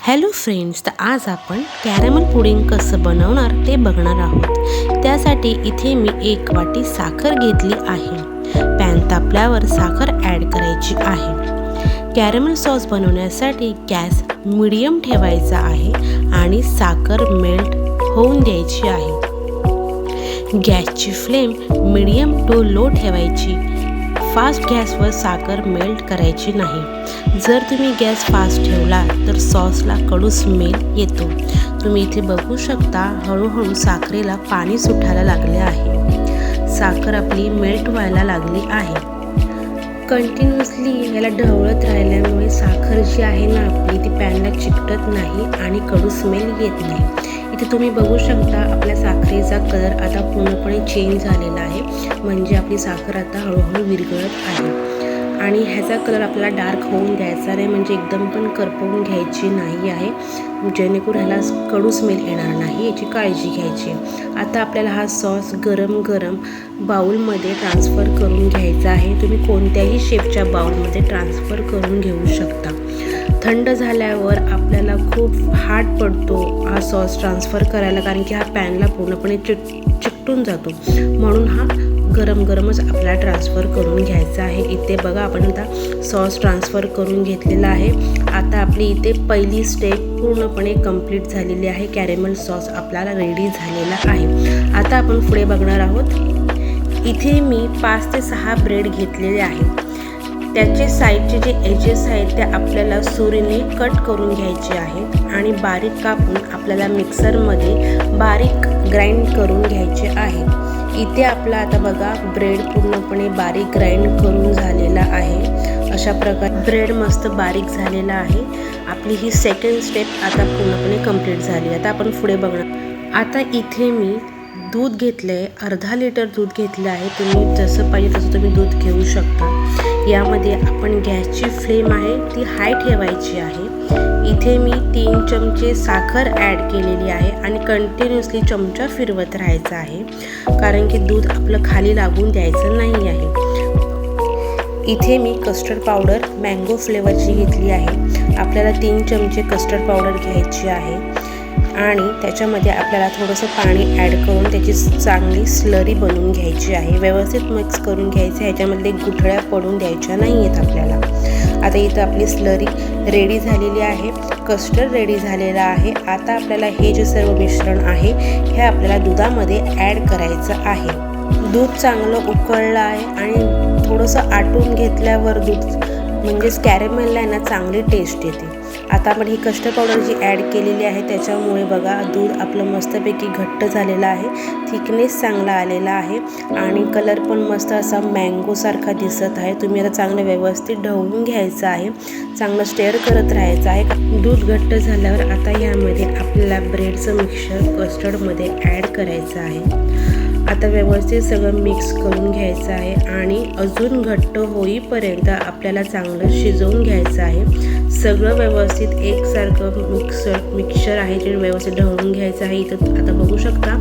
Hello friends, तर आज आपण कॅरमल पुडिंग कसं बनवणार ते बघणार आहोत। त्यासाठी इथे मी 1 वाटी साखर घेतली आहे। पॅन तापल्यावर साखर ॲड करायची आहे। कॅरमल सॉस बनवण्यासाठी गॅस मीडियम ठेवायचा आहे आणि साखर मेल्ट होऊन द्यायची आहे। गॅसची फ्लेम मीडियम टू लो ठेवायची। फास्ट गॅसवर साखर मेल्ट करायची नाही। जर तुम्ही गॅस फास्ट ठेवला तर सॉसला कडू स्मेल येतो। तुम्ही इथे बघू शकता हळूहळू साखरेला पाणी सुटायला लागले आहे। साखर आपली मेल्ट व्हायला लागली आहे। कंटिन्युअसली याला ढवळत राहिल्यामुळे साखर जी आहे ना आपली ती पॅनला चिकटत नाही आणि कडू स्मेल येत नाही। इथे तुम्ही बघू शकता आपल्या साखरेचा कलर आता पूर्णपणे चेंज झालेला आहे, म्हणजे आपली साखर आता हळूहळू विरघळत आहे। आणि ह्याचा कलर आपल्याला डार्क होऊन द्यायचा नाही, म्हणजे एकदम पण करपवून घ्यायची नाही आहे, जेणेकरून ह्याला कडू स्मेल येणार नाही याची काळजी घ्यायची। आता आपल्याला हा सॉस गरम गरम बाउलमध्ये ट्रान्सफर करून घ्यायचा आहे। तुम्ही कोणत्याही शेपच्या बाउलमध्ये ट्रान्सफर करून घेऊ शकता। थंड झाल्यावर आपल्याला खूप हार्ड पडतो हा सॉस ट्रान्सफर करायला, कारण की हा पॅनला पूर्णपणे चिकटून जातो, म्हणून हा गरम गरमच आपल्याला ट्रान्सफर करून घ्यायचा आहे। इथे बघा आपण आता सॉस ट्रान्सफर करून घेतलेला आहे। आता आपली इथे पहिली स्टेप पूर्णपणे कंप्लीट झालेली आहे। कॅरमल सॉस आपल्याला रेडी झालेला आहे। आता आपण पुढे बघणार आहोत। इथे मी 5 ते 6 ब्रेड घेतलेले आहेत। त्याचे साईडचे जे एजेस आहेत ते आपल्याला सुरीने कट करून घ्यायचे आहेत आणि बारीक कापून आपल्याला मिक्सरमध्ये बारीक ग्राइंड करून घ्यायचे आहे। इथे आपला आता बघा ब्रेड पूर्णपणे बारीक ग्राइंड करून झालेला आहे। अशा प्रकारे ब्रेड मस्त बारीक झालेला आहे। आपली ही सेकंड स्टेप आता पूर्णपणे कंप्लीट झाली। आता आपण पुढे बघणार। आता इथे मी दूध घेतलं आहे, अर्धा लिटर दूध घेतलं आहे। तुम्ही जसं पाहिजे तसं तुम्ही दूध घेऊ शकता। यामध्ये आपण गॅसची फ्लेम आहे ती हाय ठेवायची आहे। इथे मी 3 चमचे साखर ॲड केलेली आहे आणि कंटिन्युअसली चमचा फिरवत राहायचा आहे, कारण की दूध आपलं खाली लागून द्यायचं नाही आहे। इथे मी कस्टर्ड पावडर मँगो फ्लेवरची घेतली आहे। आपल्याला 3 चमचे कस्टर्ड पावडर घ्यायची आहे आणि त्याच्यामध्ये आपल्याला थोडंसं पाणी ॲड करून त्याची चांगली स्लरी बनवून घ्यायची आहे। व्यवस्थित मिक्स करून घ्यायचं, ह्याच्यामध्ये गुठळ्या पडून द्यायच्या नाही आहेत आपल्याला। आता इथं आपली स्लरी रेडी झालेली आहे, कस्टर्ड रेडी झालेला आहे। आता आपल्याला हे जे सर्व मिश्रण आहे हे आपल्याला दुधामध्ये ॲड करायचं आहे। दूध चांगलं उकळलं आहे आणि थोडंसं आटून घेतल्यावर दूध म्हणजेच कॅरमेलला ना चांगली टेस्ट येते। आता आपण ही कस्टर्ड पावडर जी ॲड केलेली आहे त्याच्यामुळे बघा दूध आपलं मस्तपैकी घट्ट झालेलं आहे, थिकनेस चांगला आलेला आहे आणि कलर पण मस्त असा मँगोसारखा दिसत आहे। तुम्ही आता चांगलं व्यवस्थित ढवळून घ्यायचं आहे, चांगलं स्टेअर करत राहायचं आहे। दूध घट्ट झाल्यावर आता यामध्ये आपल्याला ब्रेडचं मिक्सचर कस्टर्डमध्ये ॲड करायचं आहे। आता व्यवस्थित सगळं मिक्स करून घ्यायचं आहे आणि अजून घट्ट होईपर्यंत आपल्याला चांगलं शिजवून घ्यायचं आहे। सगळं व्यवस्थित एकसारखं मिक्सचर आहे जे व्यवस्थित ढवळून घ्यायचं आहे। इथं आता बघू शकता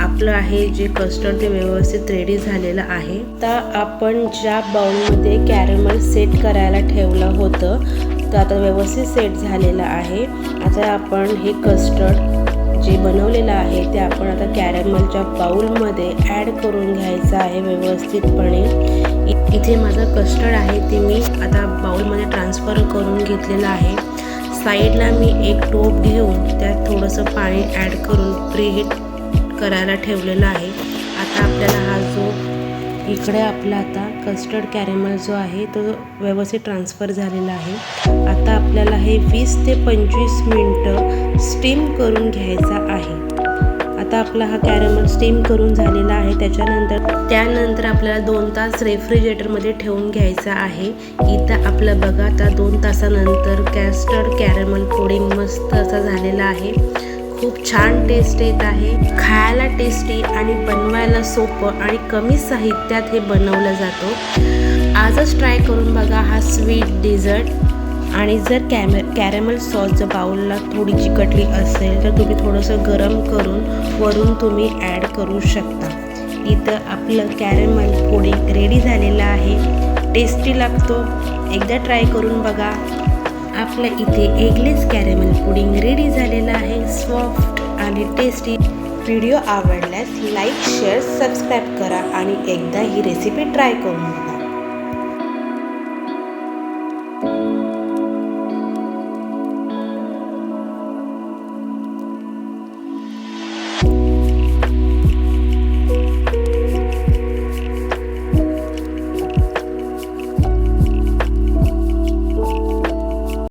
आपलं आहे जे कस्टर्ड ते व्यवस्थित रेडी झालेलं आहे। आता आपण ज्या बाउलमध्ये कॅरमल सेट करायला ठेवलं होतं तर आता व्यवस्थित सेट झालेलं आहे। आता आपण हे कस्टर्ड जे बनवलेलं आहे ते आपण आता कॅरमलच्या बाउलमध्ये ॲड करून घ्यायचं आहे व्यवस्थितपणे। इथे माझं कस्टर्ड आहे ते मी आता बाउलमध्ये ट्रान्सफर करून घेतलेलं आहे। साईडला मी एक टोप घेऊन त्यात थोडंसं पाणी ॲड करून प्रीहीट करायला ठेवलेलं आहे। आता आपल्याला हा जो इकडे आपला आता कस्टर्ड कॅरमल जो आहे तो व्यवस्थित ट्रान्सफर झालेला आहे। आता आपल्याला हे 20 ते 25 मिनटं स्टीम करून घ्यायचा आहे। आता आपला हा कॅरमल स्टीम करून झालेला आहे। त्यानंतर आपल्याला 2 तास रेफ्रिजरेटरमध्ये ठेवून घ्यायचा आहे। इथं आपलं बघा आता 2 तासानंतर कस्टर्ड कॅरमल पुडिंग मस्त असा झालेला आहे। खूप छान टेस्ट येत आहे, खायला टेस्टी आणि बनवायला सोपं आणि कमी साहित्यात हे बनवलं जातं। आजच ट्राय करून बघा हा स्वीट डिझर्ट। आणि जर कॅरमल सॉस जर बाउलला थोडी चिकटली असेल तर तुम्ही थोडंसं गरम करून वरून तुम्ही ॲड करू शकता। इथं आपलं कॅरमल पुडिंग रेडी झालेलं आहे, टेस्टी लागतो, एकदा ट्राय करून बघा। आपल्या इथे eggless caramel pudding tasty. Video आवडल्यास लाईक, शेअर, सबस्क्राईब करा आणि एकदा ही रेसिपी ट्राय करून बघा.